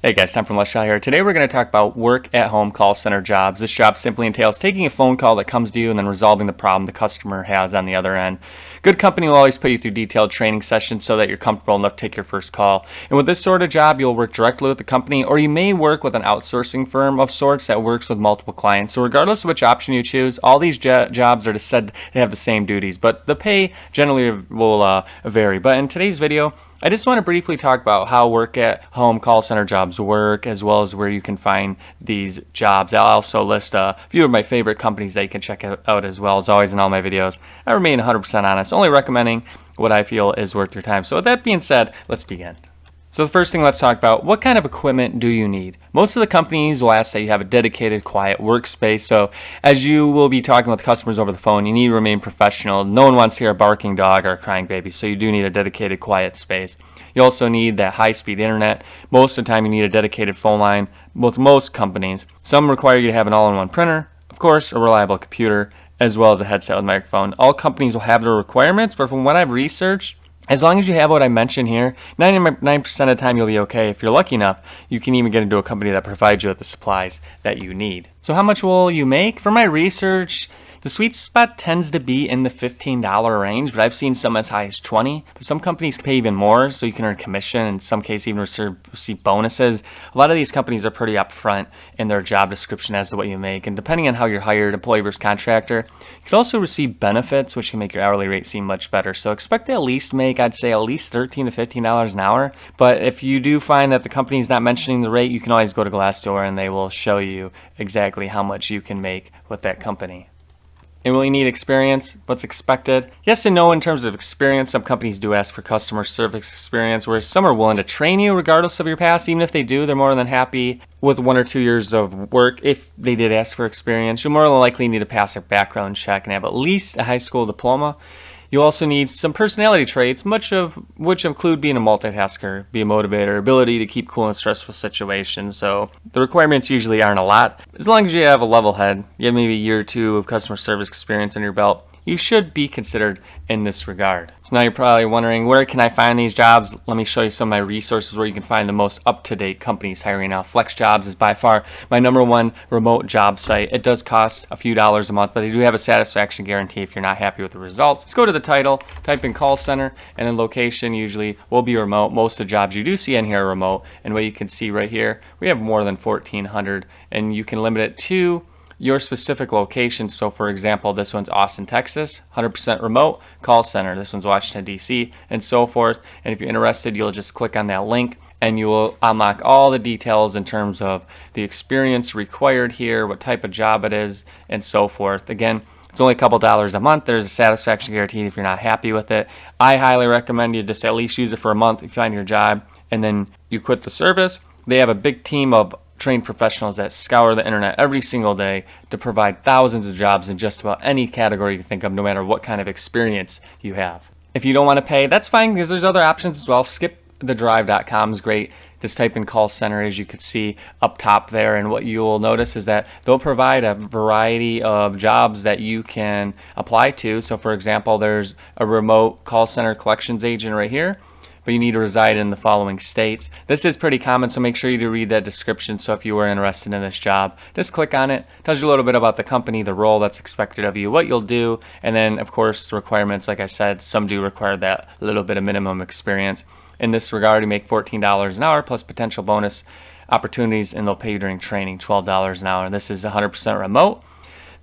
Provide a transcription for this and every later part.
Hey guys, Tom from Shell here. Today we're going to talk about work-at-home call center jobs. This job simply entails taking a phone call that comes to you and then resolving the problem the customer has on the other end. Good company will always put you through detailed training sessions so that you're comfortable enough to take your first call. And with this sort of job, you'll work directly with the company, or you may work with an outsourcing firm of sorts that works with multiple clients. So regardless of which option you choose, all these jobs are said to have the same duties, but the pay generally will vary. But in today's video, I just want to briefly talk about how work-at-home call center jobs work, as well as where you can find these jobs. I'll also list a few of my favorite companies that you can check out as well. As always in all my videos, I remain 100% honest, only recommending what I feel is worth your time. So with that being said, let's begin. So the first thing, let's talk about what kind of equipment do you need. Most of the companies will ask that you have a dedicated, quiet workspace. So as you will be talking with customers over the phone, you need to remain professional. No one wants to hear a barking dog or a crying baby, so you do need a dedicated, quiet space. You also need that high-speed internet. Most of the time you need a dedicated phone line with most companies. Some require you to have an all-in-one printer, of course, a reliable computer, as well as a headset with a microphone. All companies will have their requirements, but from what I've researched, as long as you have what I mentioned here, 99% of the time you'll be okay. If you're lucky enough, you can even get into a company that provides you with the supplies that you need. So how much will you make? For my research, the sweet spot tends to be in the $15 range, but I've seen some as high as $20. But some companies pay even more, so you can earn commission. In some cases, even receive bonuses. A lot of these companies are pretty upfront in their job description as to what you make. And depending on how you're hired, employee versus contractor, you can also receive benefits, which can make your hourly rate seem much better. So expect to at least make, I'd say, at least $13 to $15 an hour. But if you do find that the company is not mentioning the rate, you can always go to Glassdoor and they will show you exactly how much you can make with that company. And will you need experience? What's expected? Yes and no in terms of experience. Some companies do ask for customer service experience, whereas some are willing to train you regardless of your past. Even if they do, they're more than happy with 1 or 2 years of work. If they did ask for experience, you'll more than likely need to pass a background check and have at least a high school diploma. You'll also need some personality traits, much of which include being a multitasker, be a motivator, ability to keep cool in stressful situations. So the requirements usually aren't a lot. As long as you have a level head, you have maybe a year or two of customer service experience under your belt, you should be considered in this regard. So now you're probably wondering, where can I find these jobs? Let me show you some of my resources where you can find the most up-to-date companies hiring now. FlexJobs is by far my #1 remote job site. It does cost a few dollars a month, but they do have a satisfaction guarantee if you're not happy with the results. Just go to the title, type in call center, and then location usually will be remote. Most of the jobs you do see in here are remote. And what you can see right here, we have more than 1,400, and you can limit it to your specific location. So for example, this one's Austin, Texas, 100% remote call center. This one's Washington, D.C., and so forth. And if you're interested, you'll just click on that link and you will unlock all the details in terms of the experience required here, what type of job it is, and so forth. Again, it's only a couple dollars a month. There's a satisfaction guarantee if you're not happy with it. I highly recommend you just at least use it for a month if you find your job, and then you quit the service. They have a big team of trained professionals that scour the internet every single day to provide thousands of jobs in just about any category you can think of, no matter what kind of experience you have. If you don't want to pay, that's fine, because there's other options as well. SkipTheDrive.com is great. Just type in call center, as you can see up top there, and what you'll notice is that they'll provide a variety of jobs that you can apply to. So for example, there's a remote call center collections agent right here, but you need to reside in the following states. This is pretty common, so make sure you do read that description. So if you were interested in this job, just click on it. It tells you a little bit about the company, the role that's expected of you, what you'll do, and then of course the requirements. Like I said, some do require that little bit of minimum experience. In this regard, you make $14 an hour plus potential bonus opportunities, and they'll pay you during training $12 an hour. And this is 100% remote.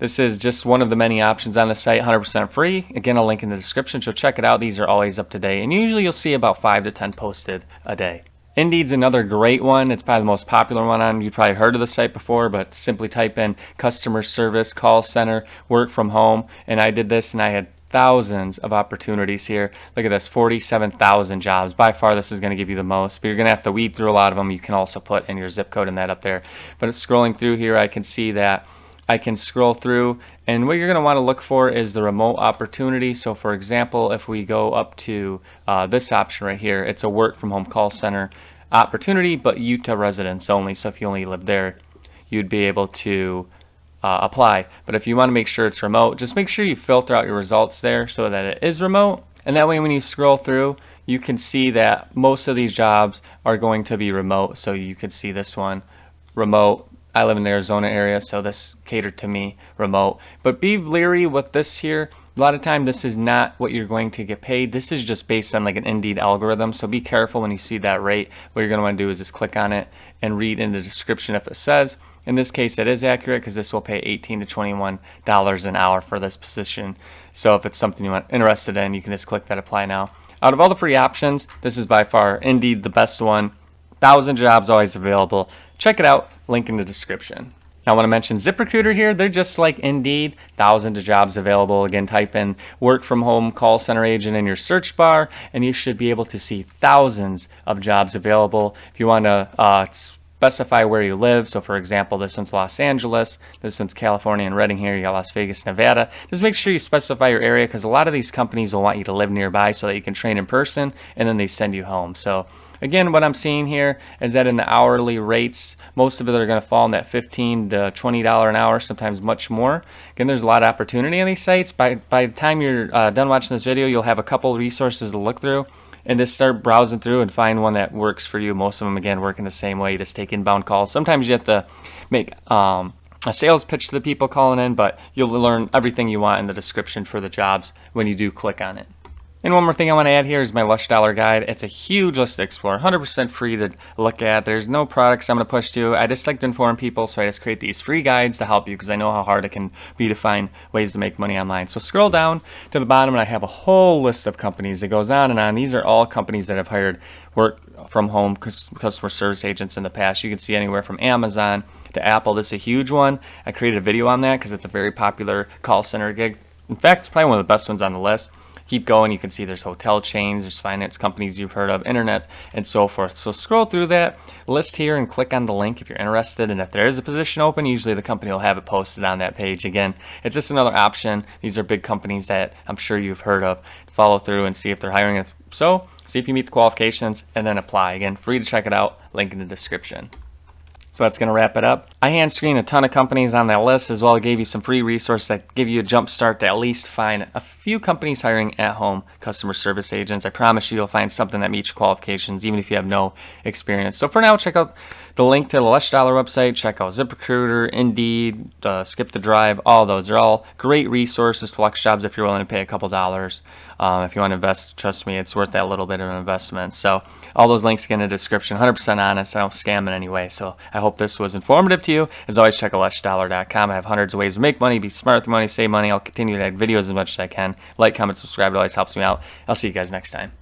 This is just one of the many options on the site, 100% free. Again, I'll link in the description, so check it out. These are always up to date, and usually you'll see about 5 to 10 posted a day. Indeed's another great one. It's probably the most popular one on. You've probably heard of the site before, but simply type in customer service, call center, work from home, and I did this and I had thousands of opportunities here. Look at this, 47,000 jobs. By far, this is going to give you the most, but you're going to have to weed through a lot of them. You can also put in your zip code and that up there. But scrolling through here, I can see that I can scroll through, and what you're going to want to look for is the remote opportunity. So for example, if we go up to this option right here, it's a work from home call center opportunity, but Utah residents only. So if you only live there, you'd be able to apply. But if you want to make sure it's remote, just make sure you filter out your results there so that it is remote. And that way when you scroll through, you can see that most of these jobs are going to be remote. So you can see this one, remote. I live in the Arizona area, so this catered to me, remote. But be leery with this here. A lot of time this is not what you're going to get paid. This is just based on like an Indeed algorithm. So be careful when you see that rate. What you're going to want to do is just click on it and read in the description if it says. In this case, it is accurate because this will pay $18 to $21 an hour for this position. So if it's something you're interested in, you can just click that apply now. Out of all the free options, this is by far Indeed the best one. 1,000 jobs always available. Check it out. Link in the description. Now, I want to mention ZipRecruiter here. They're just like Indeed, thousands of jobs available. Again, type in work from home call center agent in your search bar, and you should be able to see thousands of jobs available. If you want to specify where you live, so for example, this one's Los Angeles, this one's California and Redding here, you got Las Vegas, Nevada. Just make sure you specify your area because a lot of these companies will want you to live nearby so that you can train in person, and then they send you home. So again, what I'm seeing here is that in the hourly rates, most of it are going to fall in that $15 to $20 an hour, sometimes much more. Again, there's a lot of opportunity on these sites. By the time you're done watching this video, you'll have a couple of resources to look through and just start browsing through and find one that works for you. Most of them, again, work in the same way. You just take inbound calls. Sometimes you have to make a sales pitch to the people calling in, but you'll learn everything you want in the description for the jobs when you do click on it. And one more thing I want to add here is my Lush Dollar Guide. It's a huge list to explore, 100% free to look at. There's no products I'm going to push to. I just like to inform people, so I just create these free guides to help you because I know how hard it can be to find ways to make money online. So scroll down to the bottom and I have a whole list of companies that goes on and on. These are all companies that have hired work from home customer service agents in the past. You can see anywhere from Amazon to Apple. This is a huge one. I created a video on that because it's a very popular call center gig. In fact, it's probably one of the best ones on the list. Keep going, you can see there's hotel chains, there's finance companies you've heard of, internet, and so forth. So scroll through that list here and click on the link if you're interested. And if there is a position open, usually the company will have it posted on that page. Again, it's just another option. These are big companies that I'm sure you've heard of. Follow through and see if they're hiring. If so, see if you meet the qualifications and then apply. Again, free to check it out. Link in the description. So that's going to wrap it up. I hand screened a ton of companies on that list as well. I gave you some free resources that give you a jump start to at least find a few companies hiring at-home customer service agents. I promise you, you'll find something that meets your qualifications, even if you have no experience. So for now, check out the link to the Lush Dollar website. Check out ZipRecruiter, Indeed, Skip the Drive. All those are all great resources, flex jobs if you're willing to pay a couple dollars. If you want to invest, trust me, it's worth that little bit of an investment. So all those links get in the description. 100% honest. I don't scam in any way. So I hope this was informative to you. As always, check out LushDollar.com. I have hundreds of ways to make money, be smart with money, save money. I'll continue to add videos as much as I can. Like, comment, subscribe. It always helps me out. I'll see you guys next time.